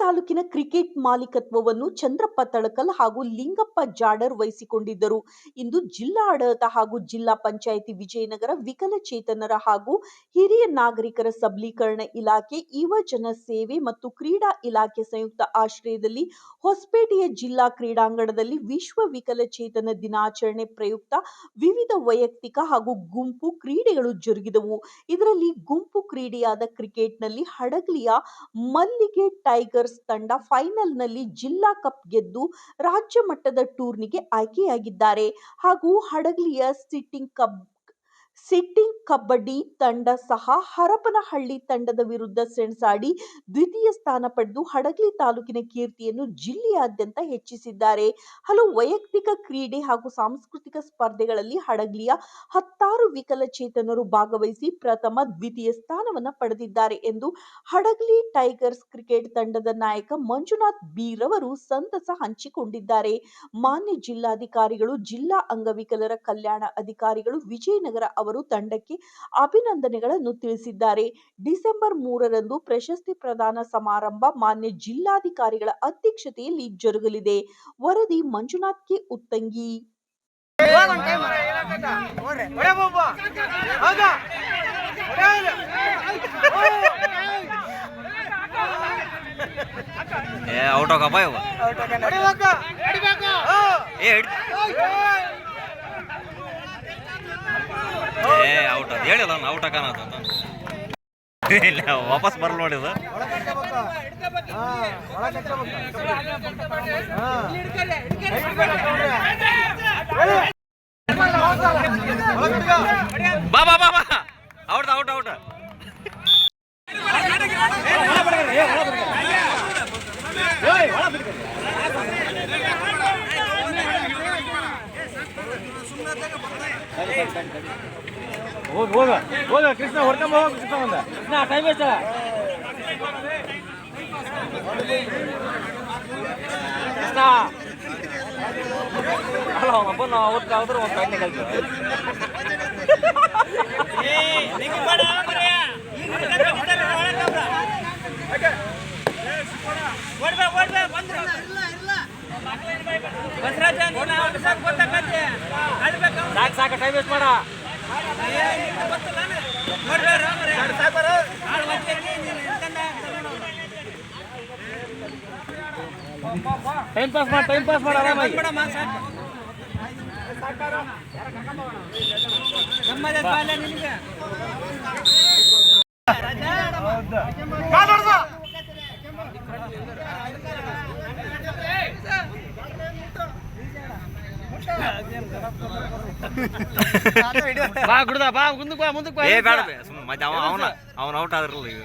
ತಾಲೂಕಿನ ಕ್ರಿಕೆಟ್ ಮಾಲೀಕತ್ವವನ್ನು ಚಂದ್ರಪ್ಪ ತಳಕಲ್ ಹಾಗೂ ಲಿಂಗಪ್ಪ ಜಾಡರ್ ವಹಿಸಿಕೊಂಡಿದ್ದರು. ಇಂದು ಜಿಲ್ಲಾ ಆಡಳಿತ ಹಾಗೂ ಜಿಲ್ಲಾ ಪಂಚಾಯಿತಿ ವಿಜಯನಗರ ವಿಕಲಚೇತನರ ಹಾಗೂ ಹಿರಿಯ ನಾಗರಿಕರ ಸಬಲೀಕರಣ ಇಲಾಖೆ, ಯುವಜನ ಸೇವೆ ಮತ್ತು ಕ್ರೀಡಾ ಇಲಾಖೆ ಸಂಯುಕ್ತ ಆಶ್ರಯದಲ್ಲಿ ಹೊಸಪೇಟೆಯ ಜಿಲ್ಲಾ ಕ್ರೀಡಾಂಗಣದಲ್ಲಿ ವಿಶ್ವ ವಿಕಲಚೇತನ ದಿನಾಚರಣೆ ಪ್ರಯುಕ್ತ ವಿವಿಧ ವೈಯಕ್ತಿಕ ಹಾಗೂ ಗುಂಪು ಕ್ರೀಡೆಗಳು ಜರುಗಿದವು. ಇದರಲ್ಲಿ ಗುಂಪು ಕ್ರೀಡೆಯಾದ ಕ್ರಿಕೆಟ್ನಲ್ಲಿ ಹಡಗಲಿಯ ಮಲ್ಲಿಗೆ ಟೈಗರ್ಸ್ ತಂಡ ಫೈನಲ್ನಲ್ಲಿ ಜಿಲ್ಲಾ ಕಪ್ ಗೆದ್ದು ರಾಜ್ಯ ಮಟ್ಟದ ಟೂರ್ನಿಗೆ ಆಯ್ಕೆಯಾಗಿದ್ದಾರೆ. ಹಾಗೂ ಹಡಗಲಿಯ ಸಿಟ್ಟಿಂಗ್ ಕಬಡ್ಡಿ ತಂಡ ಸಹ ಹರಪನಹಳ್ಳಿ ತಂಡದ ವಿರುದ್ಧ ಸೆಣಸಾಡಿ ದ್ವಿತೀಯ ಸ್ಥಾನ ಪಡೆದು ಹಡಗಲಿ ತಾಲೂಕಿನ ಕೀರ್ತಿಯನ್ನು ಜಿಲ್ಲೆಯಾದ್ಯಂತ ಹೆಚ್ಚಿಸಿದ್ದಾರೆ. ಹಲವು ವೈಯಕ್ತಿಕ ಕ್ರೀಡೆ ಹಾಗೂ ಸಾಂಸ್ಕೃತಿಕ ಸ್ಪರ್ಧೆಗಳಲ್ಲಿ ಹಡಗಲಿಯ 10 ವಿಕಲಚೇತನರು ಭಾಗವಹಿಸಿ ಪ್ರಥಮ, ದ್ವಿತೀಯ ಸ್ಥಾನವನ್ನು ಪಡೆದಿದ್ದಾರೆ ಎಂದು ಹಡಗಲಿ ಟೈಗರ್ಸ್ ಕ್ರಿಕೆಟ್ ತಂಡದ ನಾಯಕ ಮಂಜುನಾಥ್ ಬಿ ರವರು ಸಂತಸ ಹಂಚಿಕೊಂಡಿದ್ದಾರೆ. ಮಾನ್ಯ ಜಿಲ್ಲಾಧಿಕಾರಿಗಳು, ಜಿಲ್ಲಾ ಅಂಗವಿಕಲರ ಕಲ್ಯಾಣ ಅಧಿಕಾರಿಗಳು ವಿಜಯನಗರ ಅವರು ತಂಡಕ್ಕೆ ಅಭಿನಂದನೆಗಳನ್ನು ತಿಳಿಸಿದ್ದಾರೆ. ಡಿಸೆಂಬರ್ 3ರಂದು ಪ್ರಶಸ್ತಿ ಪ್ರದಾನ ಸಮಾರಂಭ ಮಾನ್ಯ ಜಿಲ್ಲಾಧಿಕಾರಿಗಳ ಅಧ್ಯಕ್ಷತೆಯಲ್ಲಿ ಜರುಗಲಿದೆ. ವರದಿ ಮಂಜುನಾಥ್ ಕೆ ಉತ್ತಂಗಿ. ಔಟ್ ಹೋಗಪ್ಪ ಇವ ಔಟ್ ಅದು ಹೇಳಿಲ್ಲ ಔಟ್ ಹಾಕನ ವಾಪಸ್ ಬರಲ್ ನೋಡಿದ ಬಾ ಬಾ ಬಾ ಬಾ ಔಟ್ ಔಟ್ ಔಟ್ ಹೋಗ ಕೃಷ್ಣ ಹೊಡ್ಕೊಂಬ ಹೋಗ ಕೃಷ್ಣ ಒಂದ ಕೃಷ್ಣ ಟೈಮ್ ವೇಸ್ಟ್ ಕೃಷ್ಣ ಅಲ್ಲ ಅವನಪ್ಪ ನಾವು ಅವತ್ತು ಯಾವ್ದಾರು ಒಂದು ಕಣ್ಣೆ ಕಲ್ತೀವಿ ಸಾಕು ಸಾಕು ಟೈಮ್ ವೇಸ್ಟ್ ಮಾಡ ಟೈಮ್ ಪಾಸ್ ಮಾಡ ಆರಾಮಾಗಿ ಬಾ ಗುಡ್ದ ಬಾ ಮುಂದಕ್ಕೆ ಬಾ ಏ ಬೇಡ ಅವನ ಔಟ್ ಆದ್ರಲ್ಲ ಈಗ